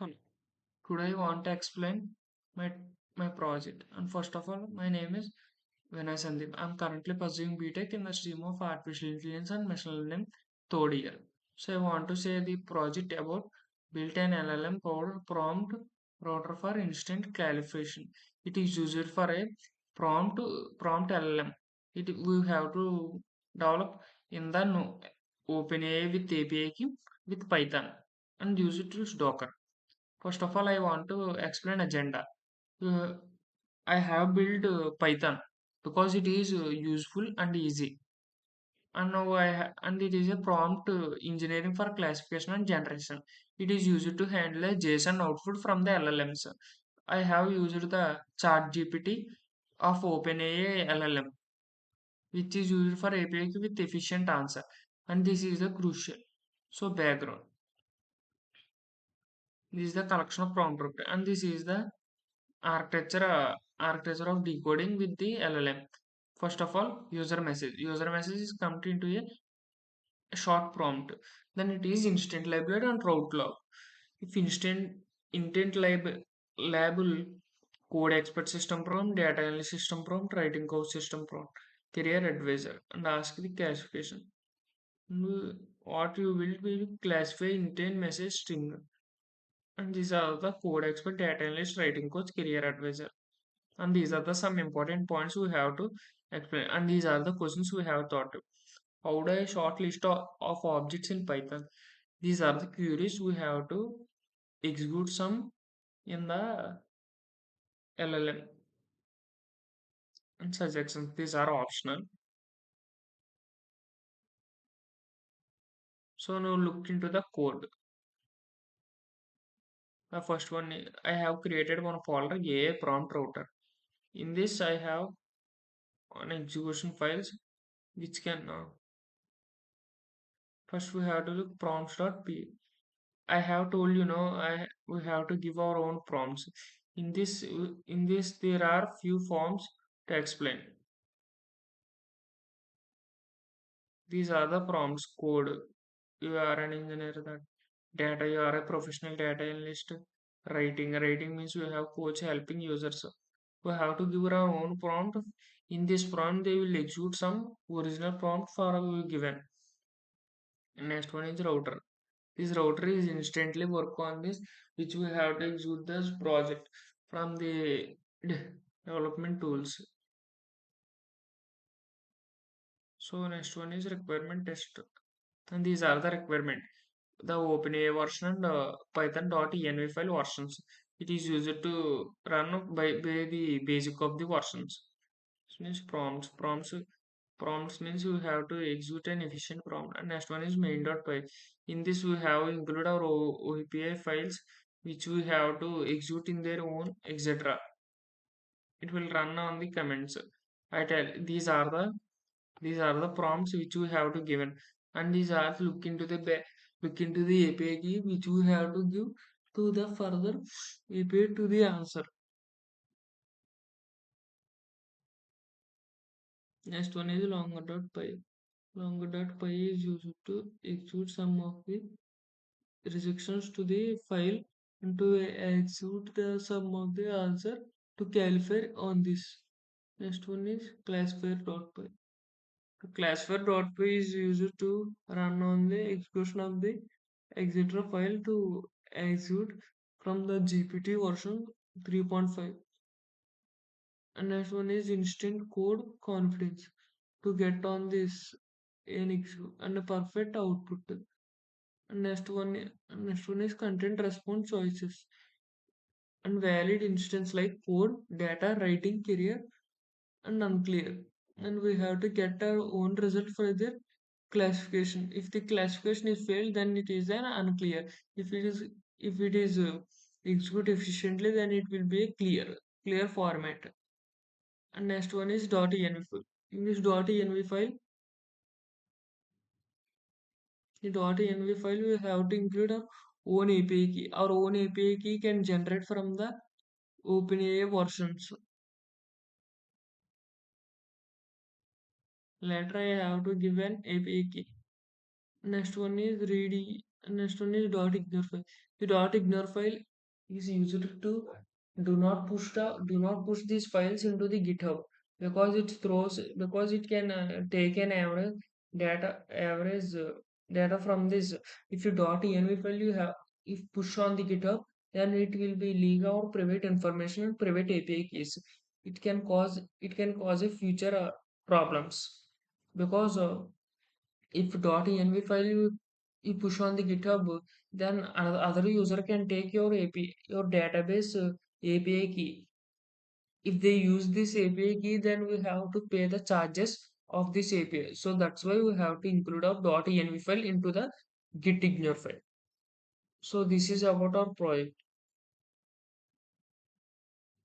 Hello. Today I want to explain my my project. And first of all, my name is Vinay Sandeep. I'm currently pursuing BTech in the stream of Artificial Intelligence and Machine Learning third year. So I want to say the project about built an LLM powered prompt router for instant clarification. It is used for a prompt prompt LLM. It we have to develop in the OpenAI with API key with Python and use it to use Docker. First of all, I want to explain agenda. Uh, I have built Python because it is useful and easy. And now and it is a prompt engineering for classification and generation. It is used to handle a JSON output from the LLMs. I have used the Chat GPT of OpenAI LLM, which is used for API with efficient answer. And this is the crucial. So background. This is the collection of prompt, and this is the architecture of decoding with the LLM. First of all, user message. User message is converted into a short prompt. Then it is instant labeled and route log. If instant intent label code expert system prompt, data analyst system prompt, writing code system prompt, career advisor, and ask the classification. What you will classify intent message string. And these are the code expert, data analyst, writing coach, career advisor. And these are the some important points we have to explain. And these are the questions we have thought. How do I short list of objects in Python? These are the queries we have to execute some in the LLM and suggestions. These are optional. So now look into the code. The first one I have created one folder AI prompt router. In this I have an execution files which can first we have to look prompts.py. I have told I we have to give our own prompts. In this there are few forms to explain. These are the prompts code. You are an engineer that data you are a professional data analyst. Writing means you have coach helping users. We have to give our own prompt. In this prompt they will execute some original prompt for given. Next one is router. This router is instantly work on this, which we have to execute this project from the development tools. So next one is requirement test, and these are the requirement. The OpenAI version and Python.env file versions. It is used to run by the basic of the versions. So means prompts means you have to execute an efficient prompt. And next one is main.py. In this we have include our API files which we have to execute in their own etc. It will run on the comments. I tell these are the prompts which we have to given, and these are look into the API key which we have to give to the further API to the answer. Next one is longer.py. Longer.py is used to execute some of the rejections to the file and to execute the sum of the answer to clarify on this. Next one is classifier.py. The classifier.py is used to run on the execution of the etc file to execute from the GPT version 3.5. And next one is instant code confidence to get on this NXU and a perfect output. And next one is content response choices and valid instance like code, data, writing, career, and unclear. And we have to get our own result for the classification. If the classification is failed, then it is an unclear. If it is execute efficiently, then it will be a clear format. And next one is .env file. In this .env file, the .env file we have to include our own API key. Our own API key can generate from the OpenAI versions. Later I have to give an API key. Next one is ready. Next one is dot ignore file. The dot ignore file is used to do not push these files into the GitHub because it can take an average data from this. If you .env file you have if push on the GitHub, then it will be leak our private information and private API keys. It can cause a future problems because if .env file you push on the GitHub, then other user can take your your database API key. If they use this API key, then we have to pay the charges of this API. So that's why we have to include our .env file into the git ignore file. So this is about our project.